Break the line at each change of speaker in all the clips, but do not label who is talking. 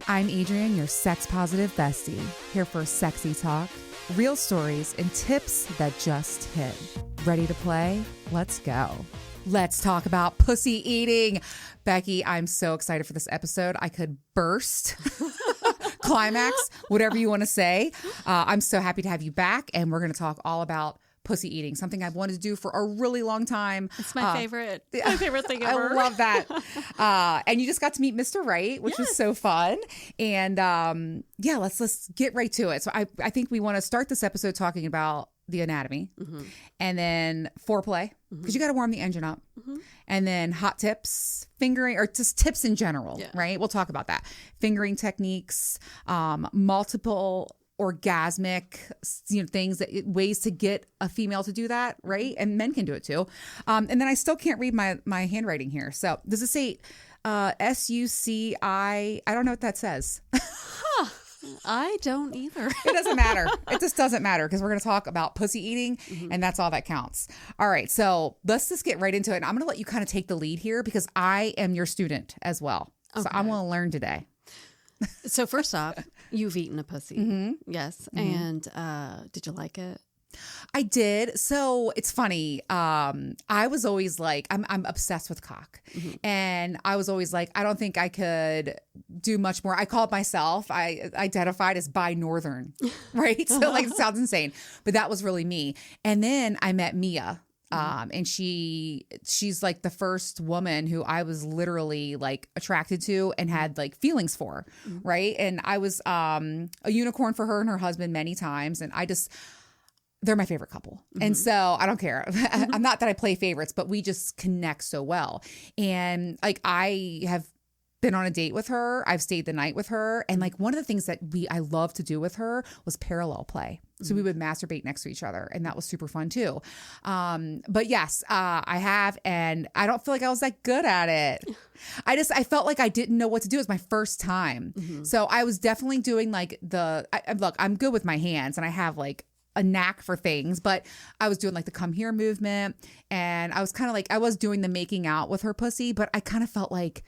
I'm Adrienne, your sex positive bestie, here for sexy talk, real stories, and tips that just hit. Ready to play? Let's go. Let's talk about pussy eating. Becky, I'm so excited for this episode. I could burst, climax, whatever you want to say. I'm so happy to have you back, and we're going to talk all about pussy eating, something I've wanted to do for a really long time.
It's my favorite thing ever.
I love that. And you just got to meet Mr. Right, which was so fun. And let's get right to it. So I think we want to start this episode talking about the anatomy, and then foreplay, because you got to warm the engine up, and then hot tips, fingering, or just tips in general, right? We'll talk about that. Fingering techniques, multiple orgasmic, things, ways to get a female to do that, right? And men can do it too. And then I still can't read my handwriting here. So does it say SUCI? I don't know what that says.
I don't either.
It doesn't matter. It just doesn't matter, because we're going to talk about pussy eating, and that's all that counts. All right. So let's just get right into it. And I'm going to let you kind of take the lead here, because I am your student as well. Okay. So I want to learn today.
So first off, you've eaten a pussy. Yes. And did you like it?
I did. So it's funny. I was always like, I'm obsessed with cock. And I was always like, I don't think I could do much more. I called myself, I identified as bi-northern, right? So like, it sounds insane, but that was really me. And then I met Mia. And she's like the first woman who I was literally like attracted to and had like feelings for, right? And I was a unicorn for her and her husband many times. And they're my favorite couple. And so I don't care. I'm not that I play favorites, but we just connect so well. And like, I have been on a date with her. I've stayed the night with her. And like, one of the things that I love to do with her was parallel play. So we would masturbate next to each other, and that was super fun too. But yes, I have, and I don't feel like I was that good at it. I felt like I didn't know what to do. It was my first time. So I was definitely doing like look, I'm good with my hands, and I have like a knack for things, but I was doing like the come here movement, and I was kind of like, I was doing the making out with her pussy, but I kind of felt like,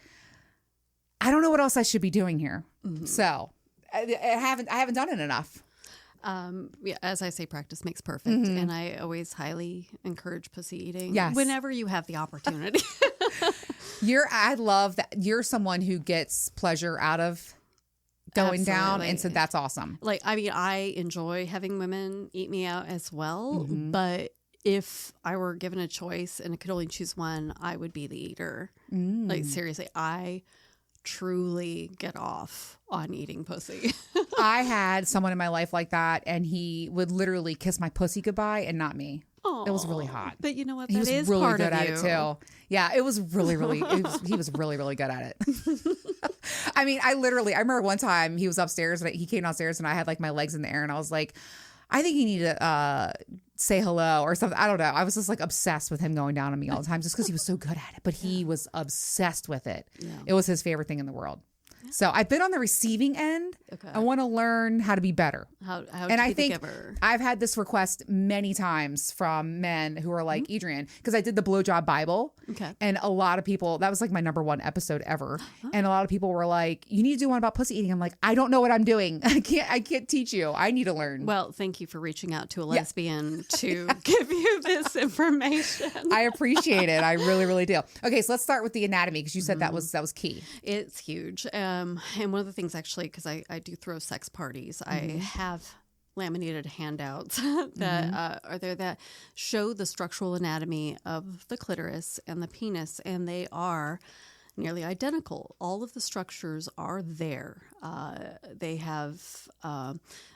I don't know what else I should be doing here. So I haven't done it enough.
As I say, practice makes perfect. And I always highly encourage pussy eating whenever you have the opportunity. I love that you're someone who gets pleasure out of going down, and so that's awesome. Like, I mean, I enjoy having women eat me out as well, but if I were given a choice and I could only choose one, I would be the eater. Like, seriously, I truly get off on eating pussy.
I had someone in my life like that, and he would literally kiss my pussy goodbye and not me. Aww, it was really hot.
But you know what?
He was
is
really
part
good
of
at
you.
it too. Yeah, it was really, he was really, really good at it. I mean, I remember one time he was upstairs and he came downstairs and I had like my legs in the air and I was like, I think you need to say hello or something. I don't know. I was just like obsessed with him going down on me all the time just because he was so good at it. But he was obsessed with it. Yeah. It was his favorite thing in the world. So I've been on the receiving end. Okay. I want to learn how to be better.
How
and I think I've had this request many times from men who are like, Adrienne, because I did the blowjob Bible. Okay. And a lot of people, that was like my #1 episode ever. And a lot of people were like, you need to do one about pussy eating. I'm like, I don't know what I'm doing. I can't teach you. I need to learn.
Well, thank you for reaching out to a lesbian to give you this information.
I appreciate it. I really, really do. Okay. So let's start with the anatomy, because you said that was key.
It's huge. And one of the things, actually, because I do throw sex parties, I have laminated handouts that are there that show the structural anatomy of the clitoris and the penis, and they are nearly identical. All of the structures are there. They have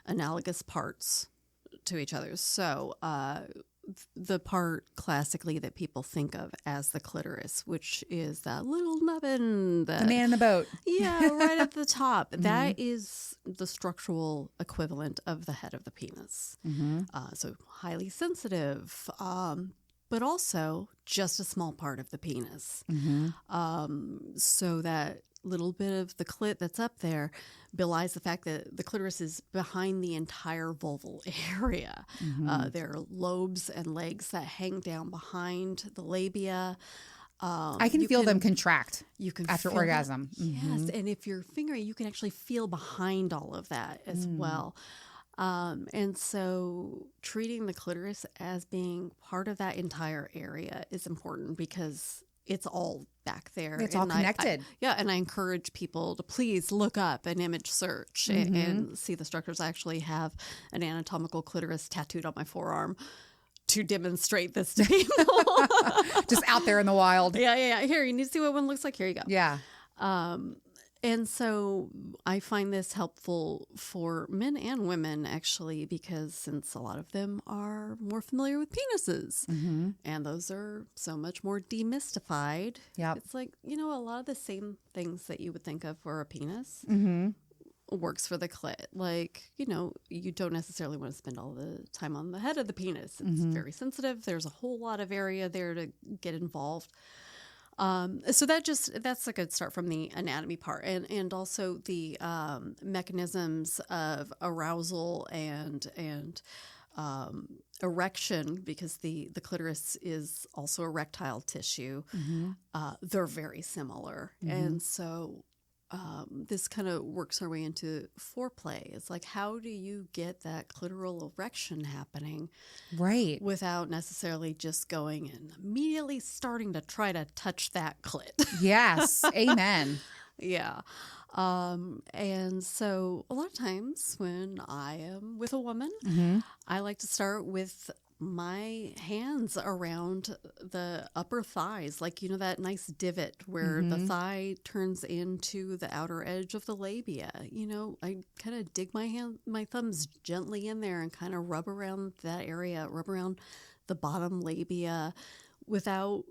analogous parts to each other. So the part classically that people think of as the clitoris, which is that little nubbin,
the man in the boat.
Yeah, right at the top. That is the structural equivalent of the head of the penis. So highly sensitive, but also just a small part of the penis. So that little bit of the clit that's up there belies the fact that the clitoris is behind the entire vulval area. There are lobes and legs that hang down behind the labia.
I can feel them contract
you can
after
feel
orgasm.
that. Yes, and if you're fingering, you can actually feel behind all of that as well. And so treating the clitoris as being part of that entire area is important because it's all back there.
It's all connected.
And I encourage people to please look up an image search and see the structures. I actually have an anatomical clitoris tattooed on my forearm to demonstrate this to people.
Just out there in the wild.
Yeah. Here, you need to see what one looks like. Here you go.
Yeah.
And so I find this helpful for men and women, actually, because since a lot of them are more familiar with penises and those are so much more demystified.
Yep.
It's like, a lot of the same things that you would think of for a penis works for the clit. Like, you don't necessarily want to spend all the time on the head of the penis. It's very sensitive. There's a whole lot of area there to get involved. So that's a good start from the anatomy part, and also the mechanisms of arousal and erection, because the clitoris is also erectile tissue. They're very similar, and so this kind of works our way into foreplay. It's like, how do you get that clitoral erection happening,
right,
without necessarily just going and immediately starting to try to touch that clit?
Yes. Amen.
Yeah. And so a lot of times when I am with a woman, I like to start with my hands around the upper thighs, like, that nice divot where the thigh turns into the outer edge of the labia. I kind of dig my thumbs gently in there and kind of rub around that area, rub around the bottom labia without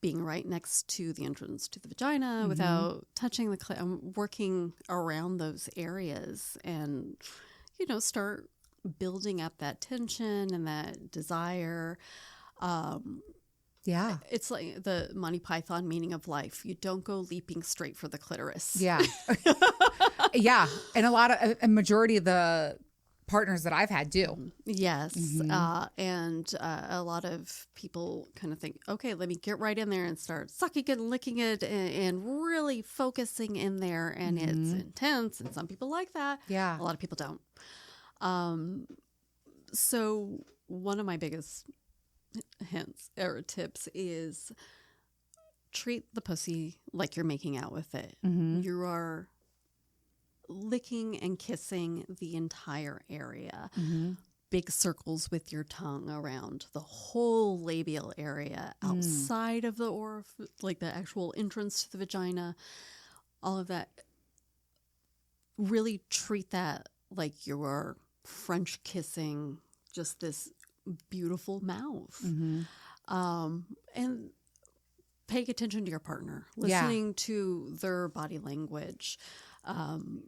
being right next to the entrance to the vagina, without touching the clit. I'm working around those areas and, start building up that tension and that desire.
Yeah.
It's like the Monty Python meaning of life. You don't go leaping straight for the clitoris.
Yeah. Yeah. And a majority of the partners that I've had do.
Yes. And a lot of people kind of think, okay, let me get right in there and start sucking it and licking it and really focusing in there. And it's intense. And some people like that.
Yeah.
A lot of people don't. So one of my biggest hints or tips is treat the pussy like you're making out with it. You are licking and kissing the entire area. Big circles with your tongue around the whole labial area, outside of the orifice, like the actual entrance to the vagina, all of that. Really treat that like you are French kissing just this beautiful mouth. And paying attention to your partner, listening to their body language. When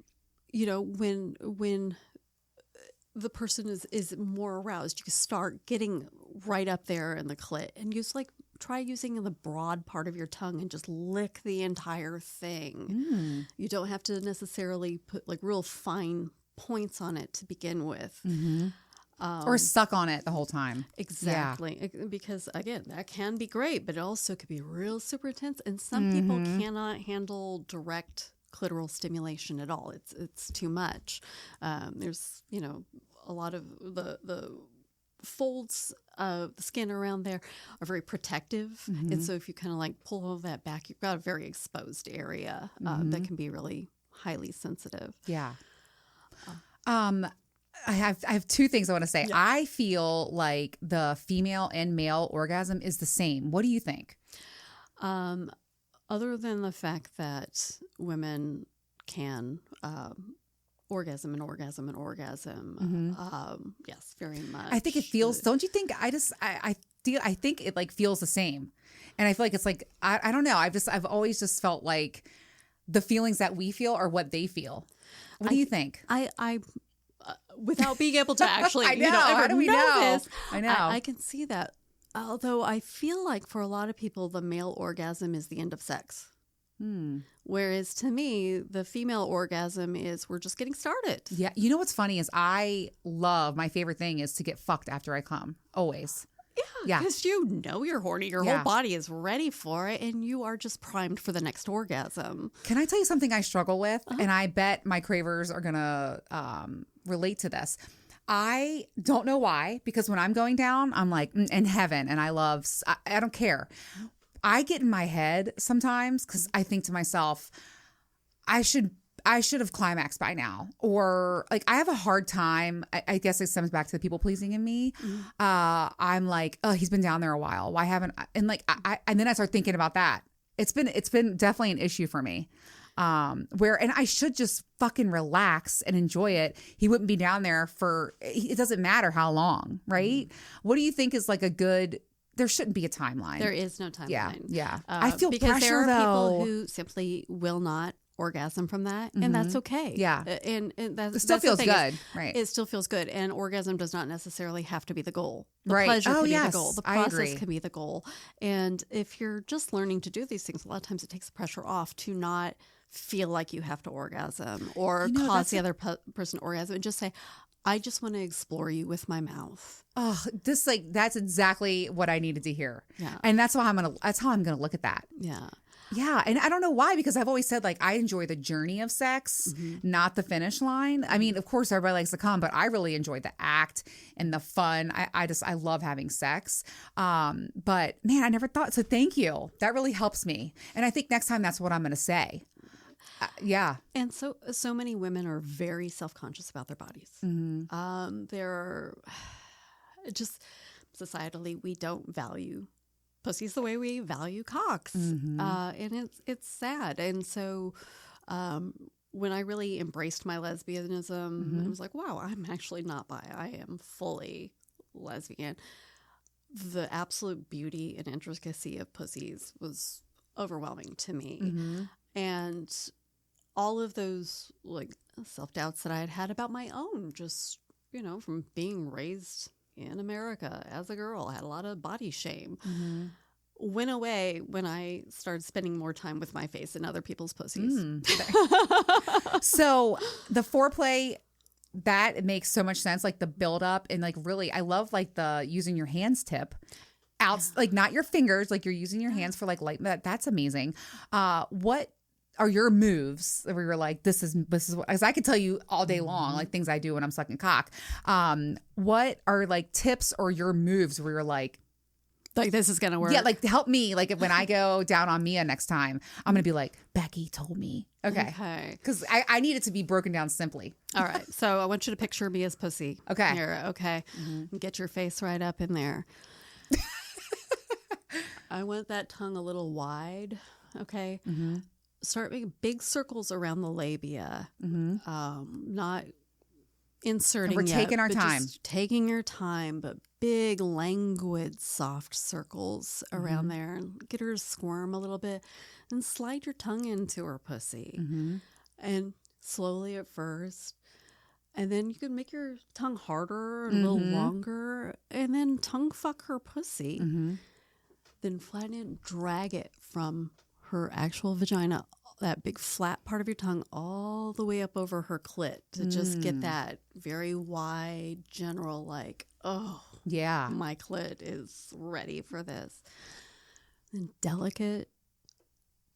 the person is more aroused, you start getting right up there in the clit and try using the broad part of your tongue and just lick the entire thing. You don't have to necessarily put real fine points on it to begin with.
Or suck on it the whole time.
Exactly. Yeah. Because again, that can be great, but it also could be real super intense. And some people cannot handle direct clitoral stimulation at all. It's too much. There's, a lot of the folds of the skin around there are very protective. And so if you kind of pull all that back, you've got a very exposed area that can be really highly sensitive.
Yeah. I have two things I want to say. Yeah. I feel like the female and male orgasm is the same. What do you think?
Other than the fact that women can orgasm and orgasm and orgasm, yes, very much.
I think it feels. Don't you think? I think it feels the same, and I feel like it's I don't know. I've always just felt like the feelings that we feel are what they feel. What do you think?
I without being able to actually,
I know. How do we know
this?
I know.
I can see that. Although I feel like for a lot of people, the male orgasm is the end of sex. Whereas to me, the female orgasm is we're just getting started.
Yeah. You know what's funny is my favorite thing is to get fucked after I come. Always. Yeah.
Because you know you're horny. Your
Yeah.
whole body is ready for it, and you are just primed for the next orgasm.
Can I tell you something I struggle with? And I bet my cravers are going to relate to this. I don't know why, because when I'm going down, I'm like in heaven and I don't care. I get in my head sometimes because I think to myself, I should have climaxed by now. Or like I have a hard time. I guess it stems back to the people pleasing in me. I'm like, oh, he's been down there a while. Why haven't I? And like and then I start thinking about that. It's been definitely an issue for me. And I should just fucking relax and enjoy it. He wouldn't be down there it doesn't matter how long, right? What do you think is like there shouldn't be a timeline.
There is no timeline.
Yeah. I feel
because
pressure,
there are
though.
people who simply will not orgasm from that, and that's okay.
Yeah.
And
It still feels good, right?
It still feels good, and orgasm does not necessarily have to be the goal. The
Right.
pleasure can be
yes.
the goal. The
I
process
agree.
can be the goal. And if you're just learning to do these things, a lot of times it takes the pressure off to not feel like you have to orgasm or cause the other person orgasm, and just say, I just want to explore you with my mouth.
Oh, that's exactly what I needed to hear.
Yeah.
And that's how I'm gonna look at that.
Yeah.
Yeah. And I don't know why, because I've always said like I enjoy the journey of sex, not the finish line. I mean, of course everybody likes to come, but I really enjoy the act and the fun. I love having sex. But man, I never thought, so thank you. That really helps me. And I think next time that's what I'm gonna say. Yeah.
And so many women are very self-conscious about their bodies. They're just societally, we don't value pussies the way we value cocks. And it's sad. And so when I really embraced my lesbianism, I was like, wow, I'm actually not bi. I am fully lesbian. The absolute beauty and intricacy of pussies was overwhelming to me. And all of those like self-doubts that I had about my own, just, from being raised in America as a girl, I had a lot of body shame, went away when I started spending more time with my face and other people's pussies.
So the foreplay, that makes so much sense. Like the build up and like really, I love like the using your hands tip. Like not your fingers, like you're using your hands for like light. That's amazing. What are your moves where you're like, this is what, because I could tell you all day long, like things I do when I'm sucking cock. What are like tips or your moves where you're like
this is going to work?
Yeah, like help me. Like when I go down on Mia next time, I'm going to be like, Becky told me. Okay. Because I need it to be broken down simply.
All right. So I want you to picture Mia's pussy.
Okay.
Here, okay. Get your face right up in there. I want that tongue a little wide. Okay. Start making big circles around the labia. Not inserting
and we're taking our time.
Just taking your time, but big, languid, soft circles around there. And get her to squirm a little bit. And slide your tongue into her pussy. And slowly at first. And then you can make your tongue harder and a little longer. And then tongue fuck her pussy. Then flatten it, drag it from her actual vagina, that big flat part of your tongue, all the way up over her clit to just get that very wide, general, like, oh,
yeah,
my clit is ready for this. Then delicate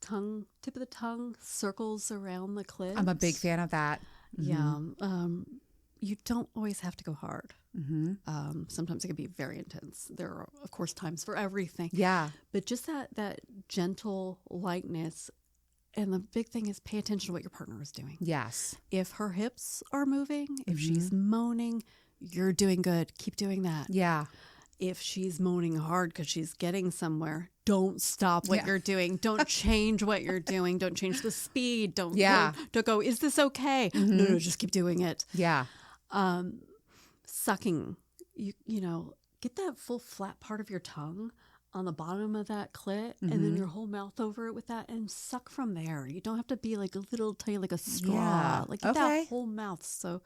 tongue, tip of the tongue, circles around the clit.
I'm a big fan of that.
Yeah. You don't always have to go hard. Sometimes it can be very intense. There are, of course, times for everything.
Yeah.
But just that gentle lightness. And the big thing is pay attention to what your partner is doing.
Yes.
If her hips are moving, if she's moaning, you're doing good. Keep doing that.
Yeah.
If she's moaning hard because she's getting somewhere, don't stop what you're doing. Don't change what you're doing. Don't change the speed. Don't go, is this okay? No, just keep doing it.
Yeah.
Sucking, you know, get that full flat part of your tongue on the bottom of that clit and then your whole mouth over it with that and suck from there. You don't have to be like a little tiny, like a straw.
Yeah.
Like get that whole mouth. So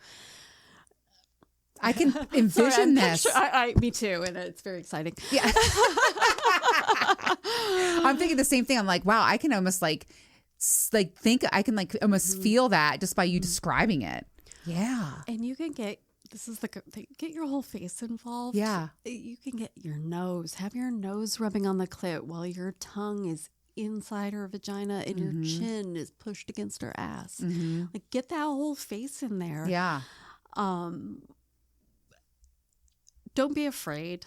I can envision this.
Me too. And it's very exciting.
Yeah. I'm thinking the same thing. I'm like, wow, I can almost think I can like almost feel that just by you describing it. Yeah.
And you can get this is the thing. Get your whole face involved.
Yeah.
You can get your nose. Have your nose rubbing on the clit while your tongue is inside her vagina and your chin is pushed against her ass. Like, get that whole face in there.
Yeah.
Don't be afraid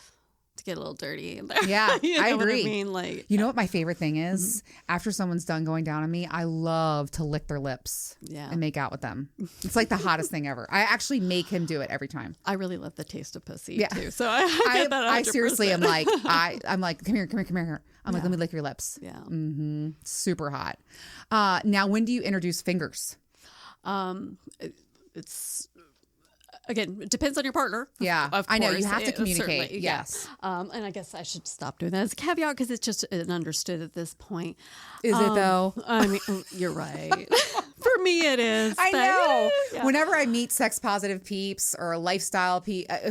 to get a little dirty in there.
Yeah,
You know
I
what
agree.
I mean? Like,
You know what my favorite thing is? After someone's done going down on me, I love to lick their lips
yeah.
and make out with them. It's like the hottest thing ever. I actually make him do it every time.
I really love the taste of pussy
Yeah.
too. So I get that 100%.
I seriously am like, I'm like, come here. I'm like, let me lick your lips.
Yeah.
Super hot. Now, when do you introduce fingers?
It's again, it depends on your partner.
Yeah,
of course.
I know you have to communicate.
Certainly, yeah.
Yes.
And I guess I should stop doing that as a caveat because it's just an understood at this point.
Is it though?
I mean, you're right. For me, it is.
I
but,
know.
yeah.
Whenever I meet sex positive peeps or lifestyle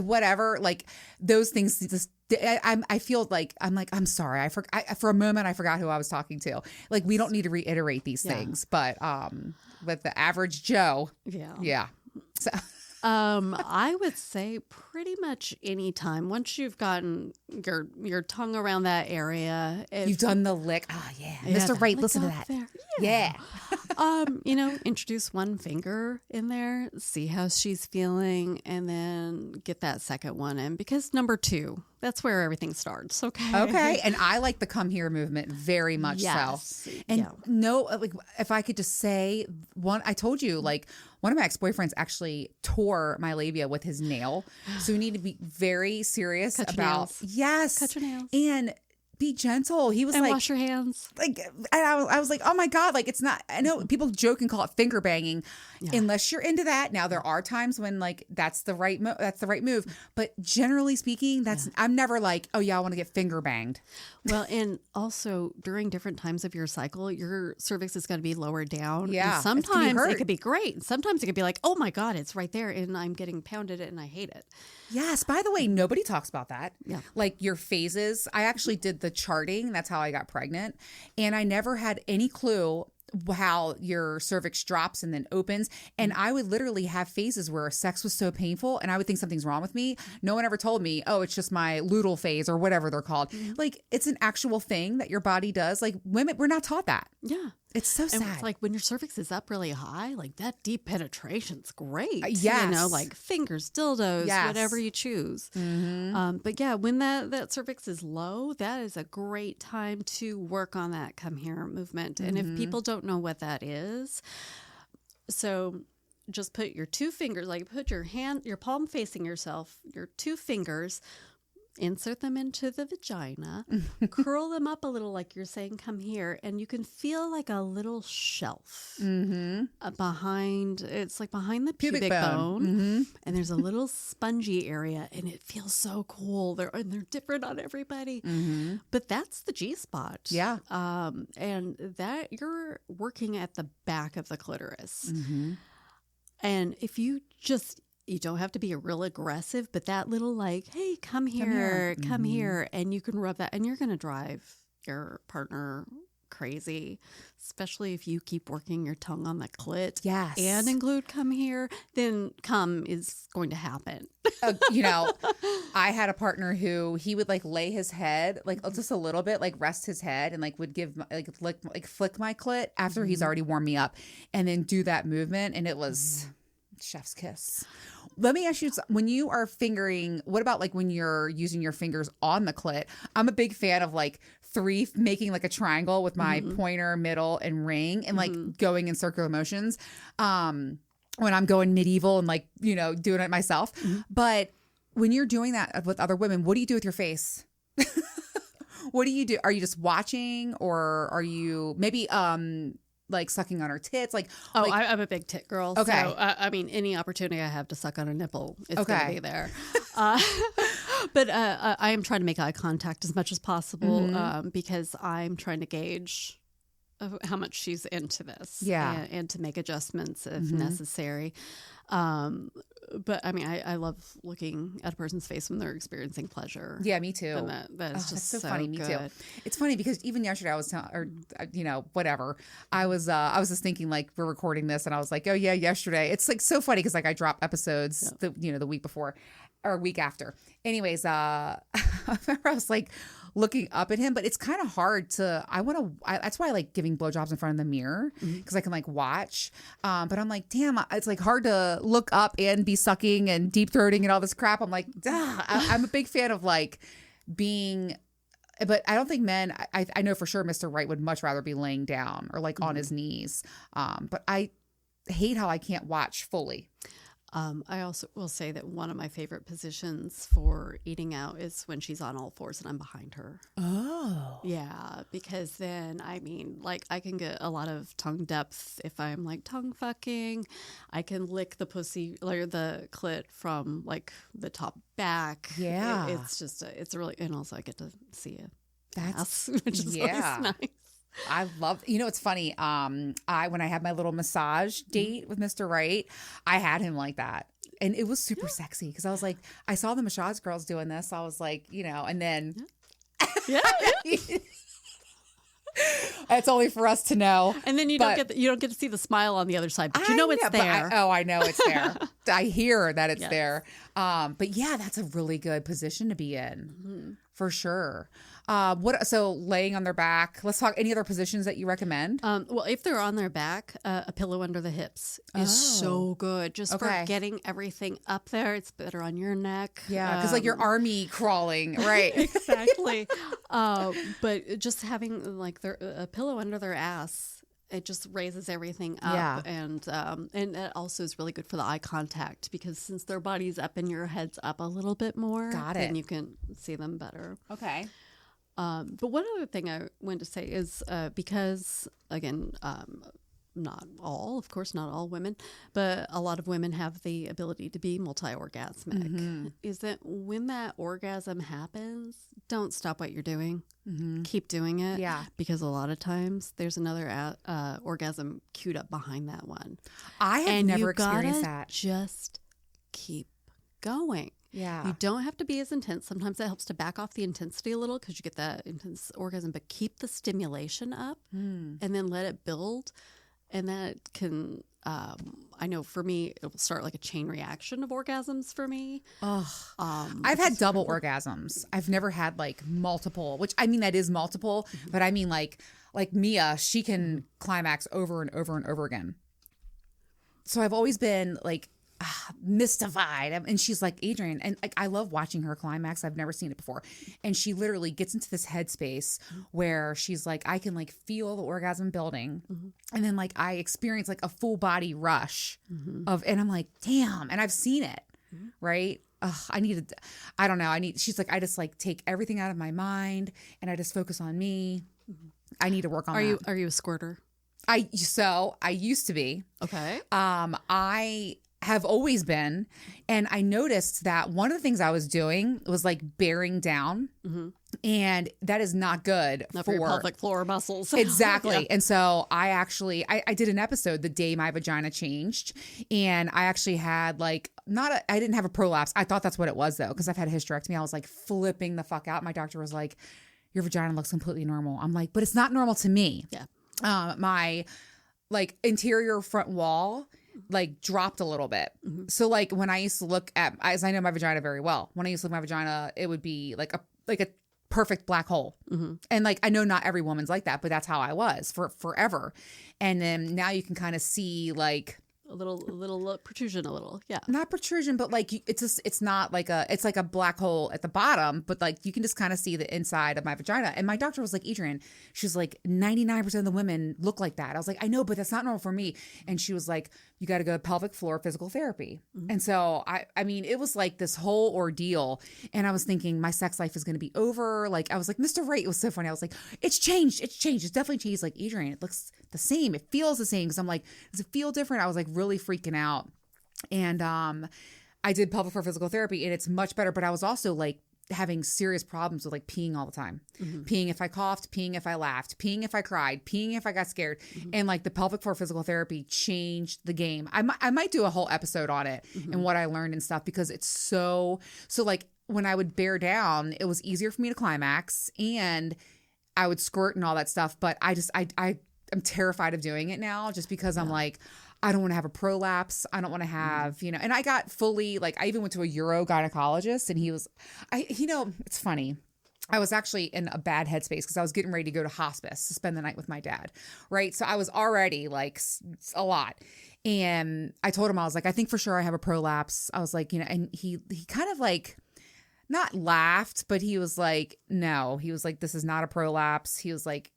whatever, like those things just. I feel like I'm sorry. For a moment I forgot who I was talking to. Like, we don't need to reiterate these things, but with the average Joe, yeah. So.
I would say pretty much any time once you've gotten your tongue around that area.
You've done the lick. Oh yeah, Mr. Right, listen to that.
There.
Yeah.
Introduce one finger in there, see how she's feeling, and then get that second one in because number 2, that's where everything starts. Okay.
And I like the come here movement very much so. And like, if I could just say I told you, like, one of my ex-boyfriends actually tore my labia with his nail. So we need to be very serious
Cut your
about
nails.
Yes.
Cut your nails.
And be gentle. He was
And
like,
wash your hands.
Like, and I was like, oh my God, like, it's not, I know people joke and call it finger banging unless you're into that. Now there are times when like, that's the right move. But generally speaking, I'm never like, oh yeah, I want to get finger banged.
Well, and also during different times of your cycle, your cervix is going to be lower down.
Yeah.
And sometimes it could be great. And sometimes it could be like, oh my God, it's right there. And I'm getting pounded and I hate it.
Yes. By the way, nobody talks about that.
Yeah.
Like your phases. I actually did the charting. That's how I got pregnant. And I never had any clue how your cervix drops and then opens. And I would literally have phases where sex was so painful and I would think something's wrong with me. No one ever told me, oh, it's just my luteal phase or whatever they're called. Like, it's an actual thing that your body does. Like, women, we're not taught that.
Yeah.
It's so sad.
And it's like when your cervix is up really high, like that deep penetration's great.
Yes.
Like fingers, dildos, whatever you choose. But yeah, when that cervix is low, that is a great time to work on that come here movement. And if people don't know what that is, so just put your 2 fingers, like put your palm facing yourself, your 2 fingers, insert them into the vagina, curl them up a little like you're saying, come here, and you can feel like a little shelf behind the pubic bone. And there's a little spongy area and it feels so cool. They're different on everybody. But that's the G-spot.
Yeah.
And that you're working at the back of the clitoris. And if you don't have to be real aggressive, but that little like, hey, come here. And you can rub that and you're going to drive your partner crazy, especially if you keep working your tongue on the clit.
Yes.
And include come here, then come is going to happen.
I had a partner who he would like lay his head, like just a little bit, like rest his head and like would give like flick my clit after he's already warmed me up and then do that movement. And it was chef's kiss. Let me ask you, when you are fingering, what about like when you're using your fingers on the clit? I'm a big fan of like making like a triangle with my pointer, middle, and ring and like going in circular motions. When I'm going medieval and like, doing it myself. But when you're doing that with other women, what do you do with your face? What do you do? Are you just watching or are you maybe, like sucking on her tits,
I'm a big tit girl.
Okay.
So, I mean, any opportunity I have to suck on a nipple, it's going to be there. But I am trying to make eye contact as much as possible because I'm trying to gauge how much she's into this.
Yeah.
And to make adjustments if necessary. But I mean, I love looking at a person's face when they're experiencing pleasure.
Yeah, me too.
And that is just
that's so funny. Me
good.
too. It's funny because even yesterday I was whatever. I was just thinking like we're recording this and I was like, oh yeah, yesterday. It's like so funny because like I dropped episodes the week before or week after. Anyways, I remember I was like looking up at him, but it's kind of hard to. That's why I like giving blowjobs in front of the mirror because I can like watch. But I'm like, damn, it's like hard to look up and be sucking and deep throating and all this crap. I'm like, I'm a big fan of like being. But I don't think men. I know for sure Mr. Wright would much rather be laying down or like on his knees. But I hate how I can't watch fully.
I also will say that one of my favorite positions for eating out is when she's on all fours and I'm behind her.
Oh.
Yeah, because then, I mean, like I can get a lot of tongue depth if I'm like tongue fucking. I can lick the pussy or the clit from like the top back.
Yeah.
It's just, it's a really, and also I get to see it.
That's,
which is always nice.
I love, it's funny. When I had my little massage date with Mr. Wright, I had him like that. And it was super sexy because I was like, I saw the massage girls doing this. So I was like, and then.
Yeah.
It's only for us to know.
And then you don't get to see the smile on the other side, but you know it's there.
I know it's there. I hear that it's there. But yeah, that's a really good position to be in for sure. So laying on their back, let's talk any other positions that you recommend?
Well, if they're on their back, a pillow under the hips is so good. Just for getting everything up there. It's better on your neck.
Yeah, because like your army crawling, right?
Exactly. But just having like a pillow under their ass, it just raises everything up. Yeah. And it also is really good for the eye contact because since their body's up and your head's up a little bit more, then you can see them better.
Okay.
But one other thing I wanted to say is because, again, not all women, but a lot of women have the ability to be multi-orgasmic, is that when that orgasm happens, don't stop what you're doing. Keep doing it. Yeah. Because a lot of times there's another orgasm queued up behind that one.
I have never experienced that.
Just keep going.
Yeah.
You don't have to be as intense. Sometimes that helps to back off the intensity a little because you get that intense orgasm, but keep the stimulation up and then let it build. And that can, I know for me, it will start like a chain reaction of orgasms for me.
I've had double orgasms. I've never had like multiple, which I mean, that is multiple, but I mean like Mia, she can climax over and over and over again. So I've always been like, mystified. And she's like, Adrian, and like I love watching her climax. I've never seen it before. And she literally gets into this headspace where she's like, I can like feel the orgasm building. And then like I experience like a full body rush and I'm like, damn. And I've seen it. Right. She's like, I just like take everything out of my mind and I just focus on me. I need to work on that.
Are you a squirter?
I used to be.
Okay.
I have always been. And I noticed that one of the things I was doing was like bearing down. And that is not good
for your pelvic floor muscles.
Exactly. And so I did an episode the day my vagina changed. And I actually had like, I didn't have a prolapse. I thought that's what it was though, because I've had a hysterectomy. I was like flipping the fuck out. My doctor was like, your vagina looks completely normal. I'm like, but it's not normal to me.
Yeah.
My like interior front wall like dropped a little bit. So like when I used to look at, as I know my vagina very well, when I used to look at my vagina, it would be like a perfect black hole. And like, I know not every woman's like that, but that's how I was for forever. And then now you can kind of see like
a little protrusion,
not protrusion, but like it's not like it's like a black hole at the bottom, but like you can just kind of see the inside of my vagina. And my doctor was like, Adrian, she's like 99% of the women look like that. I was like, I know, but that's not normal for me. And she was like, you got to go to pelvic floor physical therapy. And so I mean, it was like this whole ordeal. And I was thinking my sex life is going to be over. Like I was like, Mr. Wright, it was so funny. I was like, it's changed. It's definitely changed. Like, Adrian, it looks the same. It feels the same. Cause I'm like, does it feel different? I was like really freaking out. And I did pelvic floor physical therapy and it's much better. But I was also like having serious problems with like peeing all the time. Peeing if I coughed, peeing if I laughed, peeing if I cried, peeing if I got scared. And like the pelvic floor physical therapy changed the game. I might do a whole episode on it and what I learned and stuff, because it's so like when I would bear down, it was easier for me to climax and I would squirt and all that stuff. But I'm terrified of doing it now just because I'm like, I don't want to have a prolapse. I don't want to have, and I got fully, like, I even went to a urogynecologist and he was, it's funny. I was actually in a bad headspace because I was getting ready to go to hospice to spend the night with my dad. Right. So I was already like a lot. And I told him, I was like, I think for sure I have a prolapse. I was like, and he kind of like, not laughed, but he was like, no, he was like, this is not a prolapse. He was like,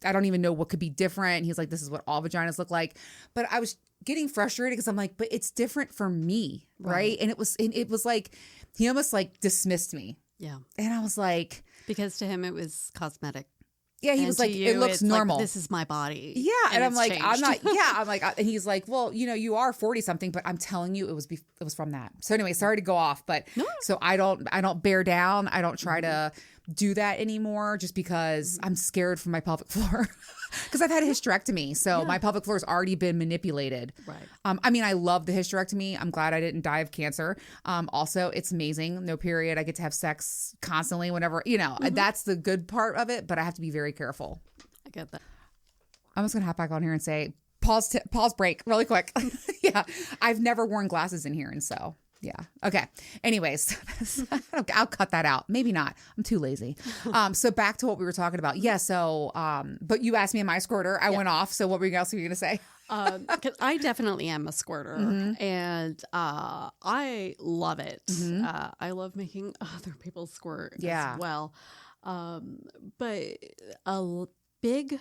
I don't even know what could be different. He's like, this is what all vaginas look like. But I was getting frustrated because I'm like, but it's different for me. Right. And it was like, he almost like dismissed me.
Yeah.
And I was like,
because to him it was cosmetic.
Yeah, he was like, it looks normal.
Like, this is my body.
Yeah, and I'm like,
changed.
I'm not. Yeah, I'm like, and he's like, well, you are 40 something, but I'm telling you, it was from that. So anyway, sorry to go off, but so I don't bear down. I don't try to do that anymore, just because I'm scared for my pelvic floor. Because I've had a hysterectomy, so my pelvic floor has already been manipulated.
Right.
I mean, I love the hysterectomy. I'm glad I didn't die of cancer. Also, it's amazing. No period. I get to have sex constantly whenever, that's the good part of it, but I have to be very careful.
I get that. I'm
just going to hop back on here and say, pause break really quick. Yeah. I've never worn glasses in here. And so, yeah. Okay. Anyways, I'll cut that out. Maybe not. I'm too lazy. So back to what we were talking about. Yeah. So, but you asked me, am I a squirter? I went off. So what else were you going to say?
Because I definitely am a squirter, and I love it. I love making other people squirt as well. But a big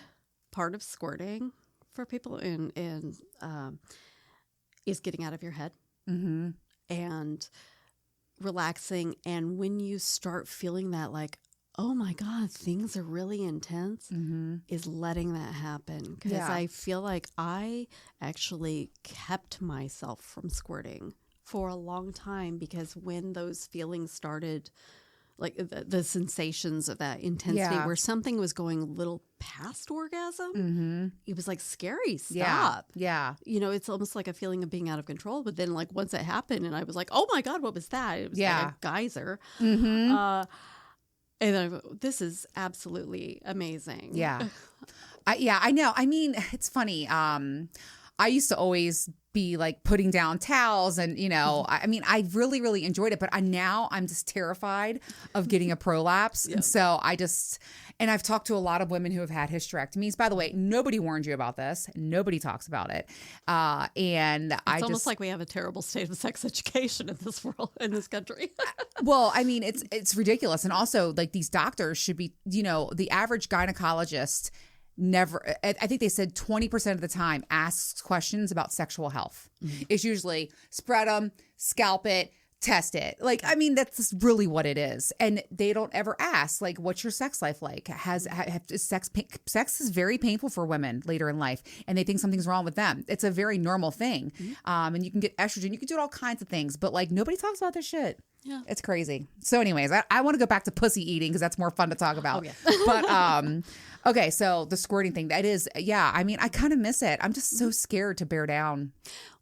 part of squirting for people is getting out of your head and relaxing. And when you start feeling that, like, oh my God, things are really intense, is letting that happen. Because I feel like I actually kept myself from squirting for a long time, because when those feelings started, like the sensations of that intensity where something was going a little past orgasm, it was like, scary, stop.
Yeah.
It's almost like a feeling of being out of control. But then, like, once it happened and I was like, oh my God, what was that? It was like a geyser. And then this is absolutely amazing.
Yeah. I know. I mean, it's funny. I used to always be like putting down towels and, I mean, I really, really enjoyed it, but I'm just terrified of getting a prolapse. And so and I've talked to a lot of women who have had hysterectomies. By the way, nobody warned you about this. Nobody talks about it. And
it's almost like we have a terrible state of sex education in this world, in this country.
Well, I mean, it's ridiculous. And also, like, these doctors should be, the average gynecologist never, I think they said 20% of the time asks questions about sexual health. It's usually spread them, scalp it, test it. Like, I mean, that's really what it is. And they don't ever ask, like, what's your sex life like? Sex is very painful for women later in life, and they think something's wrong with them. It's a very normal thing. And you can get estrogen, you can do all kinds of things, but like, nobody talks about this shit. Yeah. It's crazy. So anyways, I want to go back to pussy eating because that's more fun to talk about. But okay, so the squirting thing, that is, I mean, I kind of miss it. I'm just so scared to bear down.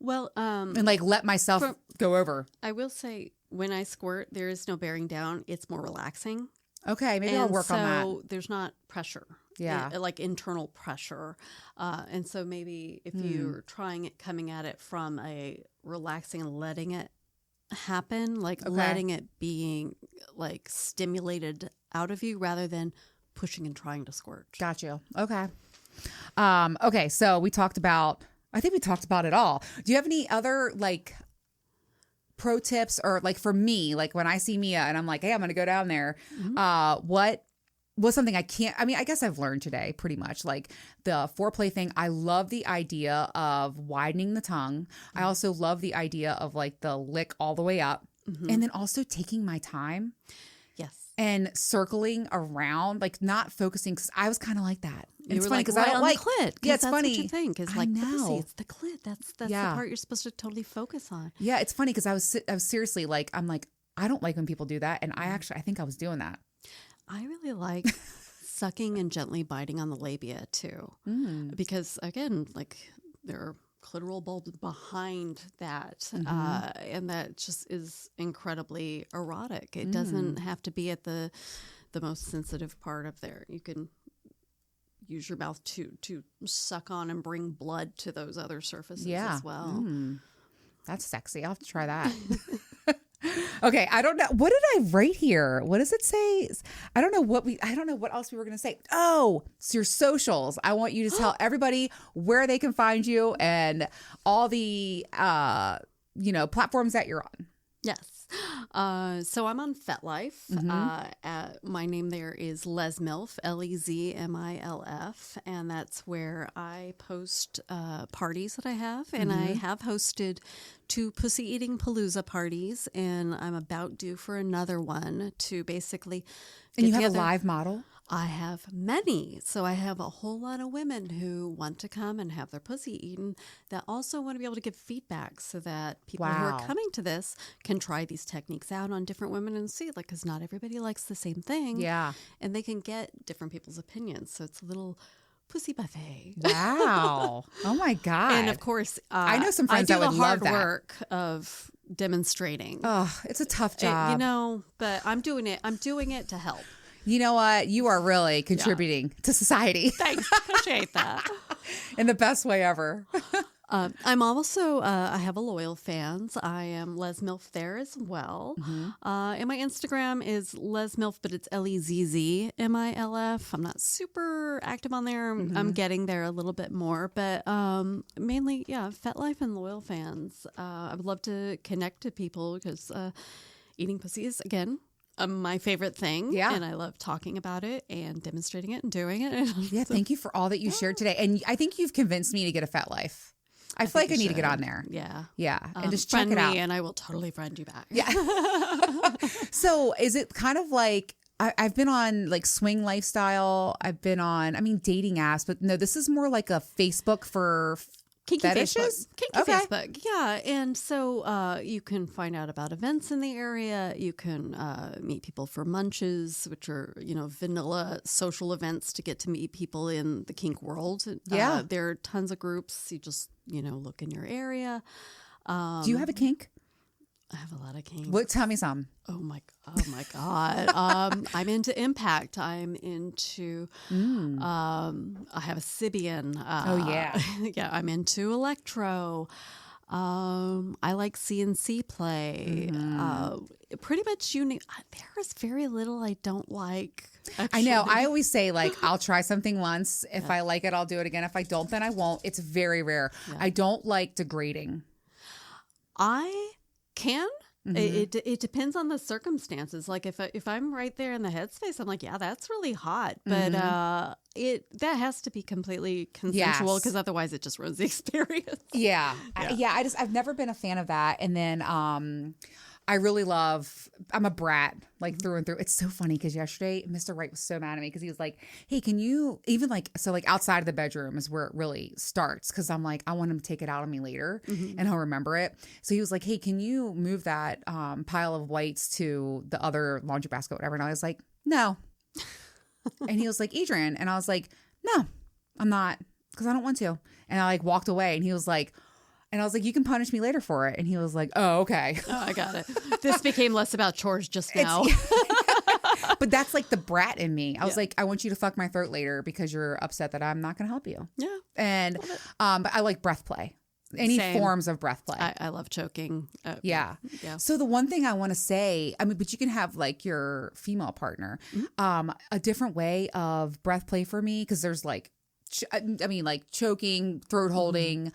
Well,
and like let myself go over.
I will say, when I squirt, there is no bearing down. It's more relaxing.
Okay, maybe I'll work on that.
So there's not pressure. Yeah. Like internal pressure. And so maybe if you're trying it, coming at it from a relaxing and letting it happen, like letting it being like stimulated out of you rather than pushing and trying to squirt.
Got you. Okay. Okay. So I think we talked about it all. Do you have any other like pro tips, or like for me, like when I see Mia and I'm like, hey, I'm going to go down there. What was something I guess I've learned today pretty much, like the foreplay thing. I love the idea of widening the tongue. I also love the idea of like the lick all the way up, and then also taking my time.
Yes.
And circling around, like not focusing, because I was kind of like that. And it's funny because
right
I don't like
the clit.
Yeah, it's
that's
funny.
What you think is like pussy. It's the clit. That's the part you're supposed to totally focus on.
Yeah, it's funny because I was seriously like, I'm like, I don't like when people do that. And I think I was doing that.
I really like sucking and gently biting on the labia too. Because again, like there are clitoral bulbs behind that. And that just is incredibly erotic. It doesn't have to be at the most sensitive part of there. You can use your mouth to suck on and bring blood to those other surfaces as well.
That's sexy. I'll have to try that. Okay, I don't know. What did I write here? What does it say? I don't know what else we were going to say. Oh, it's your socials. I want you to tell everybody where they can find you and all the platforms that you're on.
Yes. So I'm on FetLife. My name there is LesMilf, LezMilf, and that's where I post parties that I have. And I have hosted 2 pussy eating palooza parties, and I'm about due for another one to basically
And you have a live model?
I have many. So I have a whole lot of women who want to come and have their pussy eaten that also want to be able to give feedback so that people who are coming to this can try these techniques out on different women and see, like, because not everybody likes the same thing.
Yeah.
And they can get different people's opinions. So it's a little pussy buffet.
Wow. Oh my God.
And of course,
I know some friends that would love that.
I do the hard work of demonstrating.
Oh, it's a tough job.
But I'm doing it. I'm doing it to help.
You know what? You are really contributing to society.
Thanks. Appreciate that.
In the best way ever.
I'm also, I have a loyal fans. I am LesMilf there as well. And my Instagram is LesMilf, but it's LezZMilf. I'm not super active on there. I'm getting there a little bit more, but mainly, FetLife and loyal fans. I would love to connect to people because eating pussy is, again, my favorite thing. Yeah. And I love talking about it and demonstrating it and doing it.
Yeah. Thank you for all that you shared today. And I think you've convinced me to get a FetLife. I feel like I need to get on there.
Yeah.
Yeah. And just check it out.
And I will totally friend you back.
Yeah. So is it kind of like, I've been on like Swing Lifestyle. I've been on, dating apps, but no, this is more like a Facebook for
Kinky
fetishes?
Facebook. Yeah. And so you can find out about events in the area. You can meet people for munches, which are, vanilla social events to get to meet people in the kink world. Yeah. There are tons of groups. You just, look in your area.
Do you have a kink?
I have a lot of kinks.
What? Tell me some.
Oh my God. I'm into impact. I'm into, I have a Sibian. Yeah. I'm into electro. I like CNC play. Pretty much there is very little I don't like. Actually.
I know. I always say, like, I'll try something once. If I like it, I'll do it again. If I don't, then I won't. It's very rare. Yeah. I don't like degrading.
I can. It depends on the circumstances. Like if I'm right there in the headspace, I'm like, yeah, that's really hot. But that has to be completely consensual because otherwise it just ruins the experience.
Yeah. I've never been a fan of that. And then I'm a brat, like through and through. It's so funny because yesterday, Mr. Wright was so mad at me because he was like, hey, can you even outside of the bedroom is where it really starts. Cause I'm like, I want him to take it out on me later and he'll remember it. So he was like, hey, can you move that pile of whites to the other laundry basket, whatever. And I was like, no. And he was like, Adrian. And I was like, no, I'm not, cause I don't want to. And I walked away and he was like, and I was like, you can punish me later for it. And he was like, oh, okay.
Oh, I got it. This became less about chores just now.
But that's like the brat in me. I was like, I want you to fuck my throat later because you're upset that I'm not going to help you.
Yeah.
And but I like breath play. Any forms of breath play.
I love choking.
Yeah. So the one thing I want to say, but you can have like your female partner, a different way of breath play for me because there's like choking, throat holding,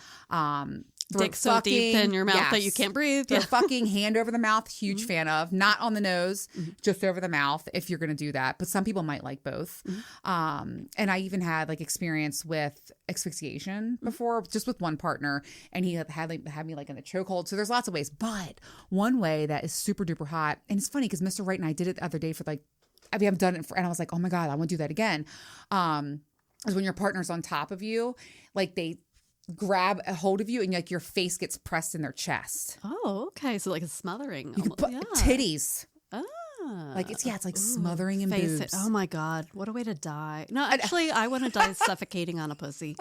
dick so deep in your mouth that you can't breathe.
Throat fucking, hand over the mouth, huge fan of. Not on the nose, just over the mouth if you're going to do that. But some people might like both. And I even had experience with asphyxiation before, just with one partner. And he had me in the chokehold. So there's lots of ways. But one way that is super duper hot, and it's funny because Mr. Wright and I did it the other day for I've done it and I was like, oh my God, I want to do that again. Is when your partner's on top of you, grab a hold of you and like your face gets pressed in their chest.
Oh, okay. So like a smothering.
You can put titties.
Ah.
Like it's like smothering in boobs.
It. Oh my God. What a way to die. No, actually I want to die suffocating on a pussy.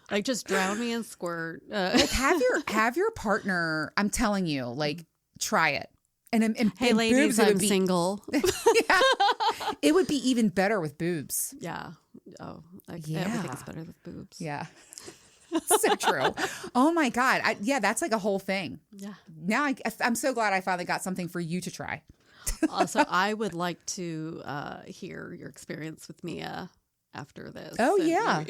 Like just drown me and squirt.
Like have your partner, I'm telling you, like try it. And
hey ladies,
boobs,
I'm single.
Yeah. It would be even better with boobs.
Yeah. Oh, everything's better with boobs.
Yeah. So true. Oh my God. That's like a whole thing.
Yeah.
Now I'm so glad I finally got something for you to try.
Also, I would like to hear your experience with Mia after this.
Oh yeah.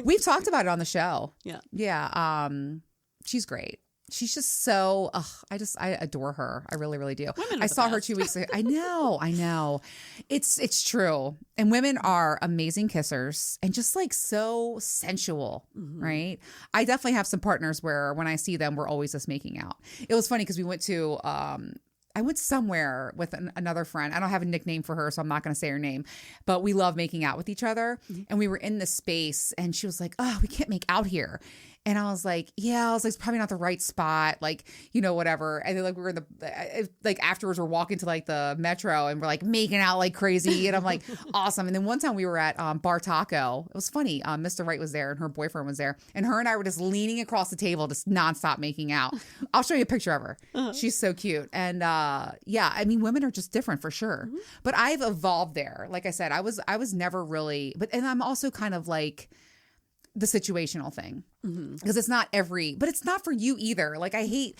We've talked about it on the show.
Yeah.
Yeah. She's great. She's just so, I adore her. I really, really do. I saw her 2 weeks ago. I know. It's true. And women are amazing kissers and just like so sensual, right? I definitely have some partners where when I see them, we're always just making out. It was funny because we went to, I went somewhere with another friend. I don't have a nickname for her, so I'm not going to say her name. But we love making out with each other. And we were in this space, and she was like, oh, we can't make out here. And I was like, it's probably not the right spot, like, whatever. And then like we were in like afterwards we're walking to like the metro and we're like making out like crazy. And I'm like, awesome. And then one time we were at Bar Taco. It was funny. Mr. Wright was there and her boyfriend was there. And her and I were just leaning across the table, just nonstop making out. I'll show you a picture of her. She's so cute. And I mean, women are just different for sure. But I've evolved there. Like I said, I was never really, and I'm also kind of like, the situational thing because it's not but it's not for you either. Like I hate,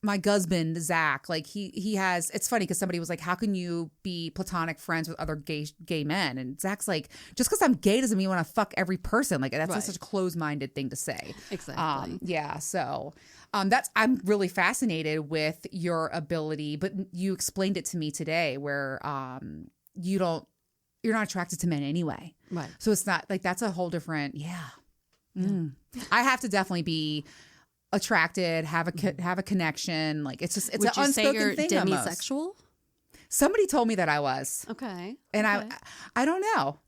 my husband, Zach, like he has, it's funny because somebody was like, how can you be platonic friends with other gay men? And Zach's like, just because I'm gay doesn't mean I want to fuck every person. Like that's such a closed-minded thing to say.
Exactly.
So I'm really fascinated with your ability, but you explained it to me today where you're not attracted to men anyway.
Right.
So it's not like that's a whole different, I have to definitely be attracted, have a connection. Like it's an unspoken thing. Would you say you're
demisexual?
Somebody told me that I was.
Okay.
And I don't know.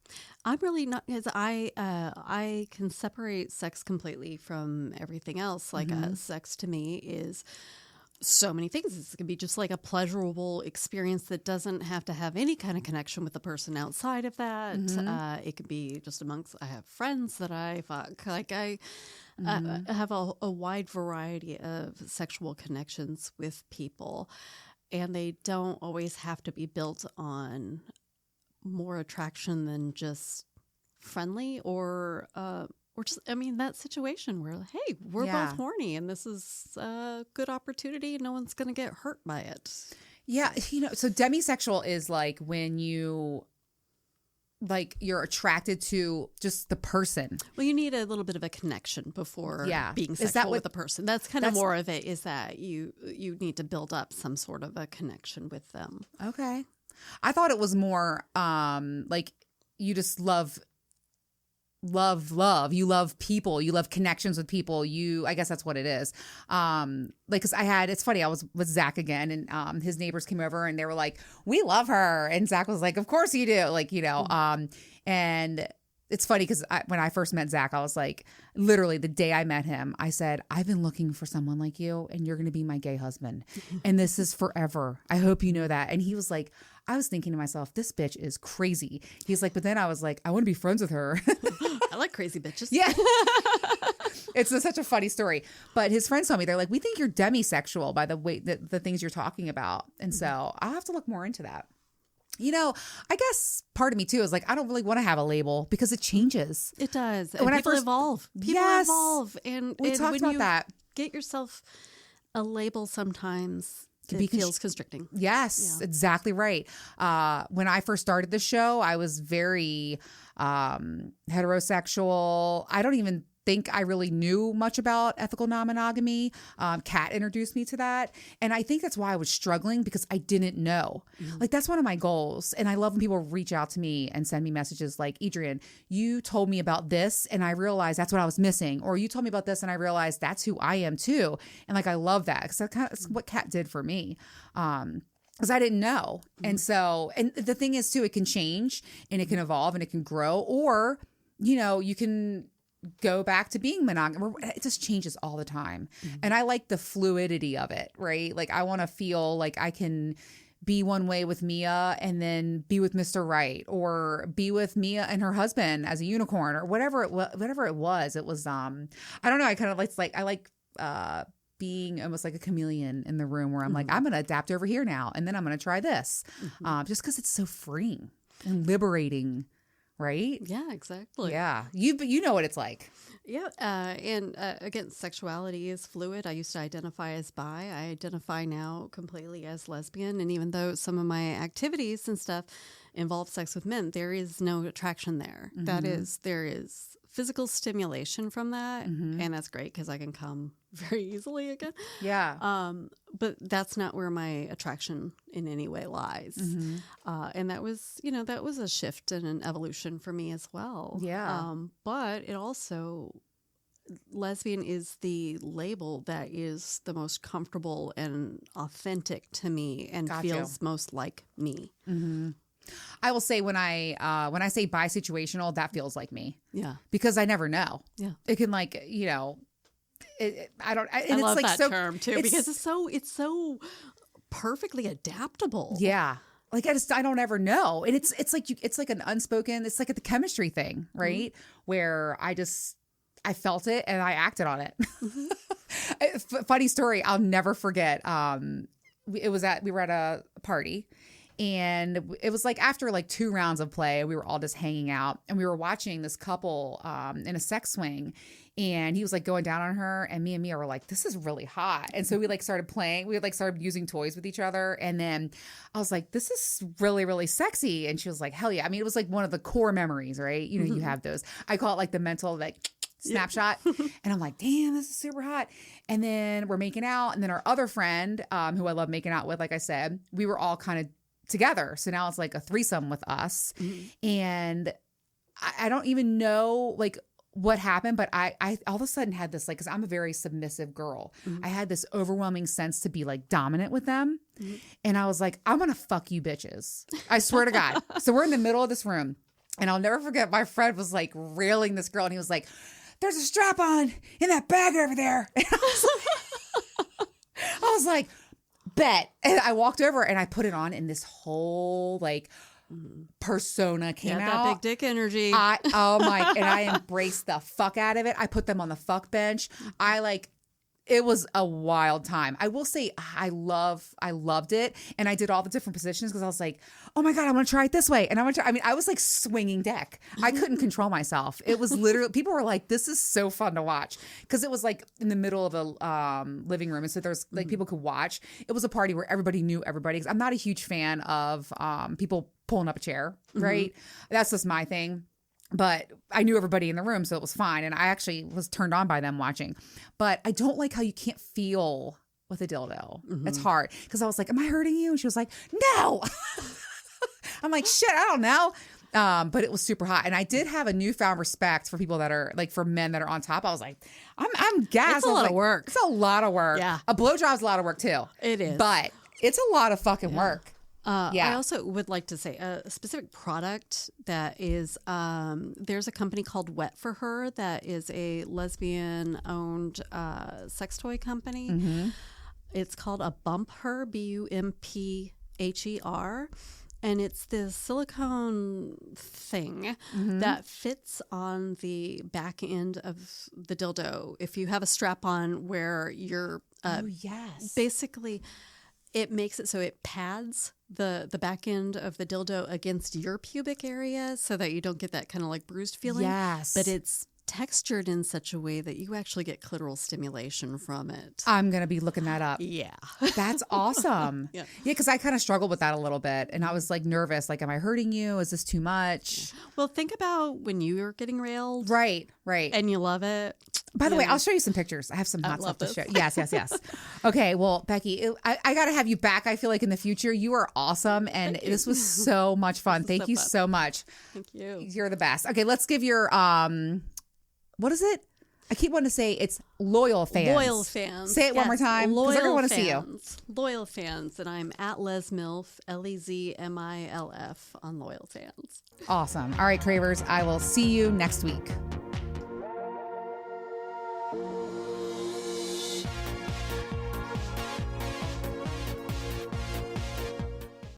I'm really not, because I can separate sex completely from everything else. Like sex to me is so many things. It can be just like a pleasurable experience that doesn't have to have any kind of connection with the person outside of that. It can be just amongst, I have friends that I fuck. Like I have a wide variety of sexual connections with people, and they don't always have to be built on more attraction than just friendly or just, I mean, that situation where, hey, we're both horny and this is a good opportunity. No one's going to get hurt by it.
Yeah. So demisexual is like when you're attracted to just the person.
Well, you need a little bit of a connection before being sexual with a person. That's kind of more of it, is that you need to build up some sort of a connection with them.
Okay. I thought it was more like you just love. You love people. You love connections with people. I guess that's what it is. Like, cause it's funny. I was with Zach again and, his neighbors came over and they were like, we love her. And Zach was like, of course you do. Like, and it's funny because when I first met Zach, I was like, literally the day I met him, I said, I've been looking for someone like you and you're going to be my gay husband. And this is forever. I hope you know that. And he was like, I was thinking to myself, this bitch is crazy. He's like, but then I was like, I want to be friends with her.
I like crazy bitches.
Yeah. It's such a funny story. But his friends told me, they're like, we think you're demisexual by the way the things you're talking about. And so I'll have to look more into that. I guess part of me too is like, I don't really want to have a label because it changes.
It does.
When
people evolve. People evolve. And
we talked about that.
Get yourself a label sometimes. It feels constricting.
Yes, exactly right. When I first started the show, I was very heterosexual. I don't even think I really knew much about ethical non-monogamy. Kat introduced me to that. And I think that's why I was struggling, because I didn't know. Like, that's one of my goals. And I love when people reach out to me and send me messages like, Adrian, you told me about this and I realized that's what I was missing. Or you told me about this and I realized that's who I am too. And like, I love that, because that's what Kat did for me. Because I didn't know. And so, and the thing is too, it can change and it can evolve and it can grow, or, you can go back to being monogamous. It just changes all the time. And I like the fluidity of it, right? Like I want to feel like I can be one way with Mia and then be with Mr. Right, or be with Mia and her husband as a unicorn, or whatever it was. It was I don't know. I kind of like being almost like a chameleon in the room where I'm like, I'm going to adapt over here now, and then I'm going to try this, just because it's so freeing and liberating. Right?
Yeah, exactly.
Yeah. You know what it's like.
Yeah. And again, sexuality is fluid. I used to identify as bi. I identify now completely as lesbian. And even though some of my activities and stuff involve sex with men, there is no attraction there. There is physical stimulation from that. And that's great because I can come very easily again.
Yeah.
But that's not where my attraction in any way lies. And that was a shift and an evolution for me as well.
Yeah.
But it also, lesbian is the label that is the most comfortable and authentic to me and feels most like me.
I will say when I say bi-situational, that feels like me.
Yeah.
Because I never know.
Yeah.
It can I
love that term too, because it's so perfectly adaptable.
Yeah. Like I don't ever know. And it's like an unspoken, it's like the chemistry thing, right? Where I felt it and I acted on it. Funny story. I'll never forget. We were at a party, and it was like after like 2 rounds of play, we were all just hanging out, and we were watching this couple in a sex swing, and he was like going down on her, and me and Mia were like, this is really hot. And so we like started playing. We like started using toys with each other. And then I was like, this is really, really sexy. And she was like, hell yeah. I mean, it was like one of the core memories, right? You know, you have those. I call it like the mental snapshot. And I'm like, damn, this is super hot. And then we're making out. And then our other friend, who I love making out with, like I said, we were all kind of together. So now it's like a threesome with us. And I don't even know like what happened, but I all of a sudden had this, like, because I'm a very submissive girl. I had this overwhelming sense to be like dominant with them. And I was like, I'm going to fuck you bitches. I swear to God. So we're in the middle of this room, and I'll never forget, my friend was like railing this girl, and he was like, there's a strap on in that bag over there. And I was like, bet. And I walked over and I put it on, and this whole like persona came out.
That big dick energy.
And I embraced the fuck out of it. I put them on the fuck bench. It was a wild time. I will say I loved it. And I did all the different positions because I was like, oh my God, I want to try it this way. And I was like swinging deck. I couldn't control myself. It was literally, people were like, this is so fun to watch. Because it was like in the middle of a living room. And so there's like people could watch. It was a party where everybody knew everybody. 'Cause I'm not a huge fan of people pulling up a chair, right? That's just my thing. But I knew everybody in the room, so it was fine. And I actually was turned on by them watching. But I don't like how you can't feel with a dildo. It's hard. Because I was like, am I hurting you? And she was like, no. I'm like, shit, I don't know. But it was super hot. And I did have a newfound respect for people that are, like, for men that are on top. I was like, I'm gassed.
It's a lot of work.
It's a lot of work.
Yeah.
A blowjob's a lot of work, too.
It is.
But it's a lot of fucking work.
I also would like to say a specific product that is, there's a company called Wet for Her that is a lesbian-owned sex toy company. It's called a Bump Her, BUMPHER. And it's this silicone thing that fits on the back end of the dildo. If you have a strap on where you're basically... It makes it so it pads the back end of the dildo against your pubic area so that you don't get that kind of like bruised feeling.
Yes.
But it's textured in such a way that you actually get clitoral stimulation from it.
I'm going to be looking that up.
Yeah.
That's awesome. Yeah, because I kind of struggled with that a little bit. And I was like nervous. Like, am I hurting you? Is this too much?
Well, think about when you were getting railed.
Right.
And you love it.
By the way, I'll show you some pictures. I have some hot stuff to show. Yes. Okay. Well, Becky, I got to have you back. I feel like in the future, you are awesome. And this was so much fun. Thank you so much.
Thank you.
You're the best. Okay. Let's give your, what is it? I keep wanting to say it's loyal fans.
Loyal fans.
Say it one more time. Because they're going to want to see you.
Loyal fans. And I'm at LesMilf, LEZMILF on Loyal Fans.
Awesome. All right, Cravers. I will see you next week.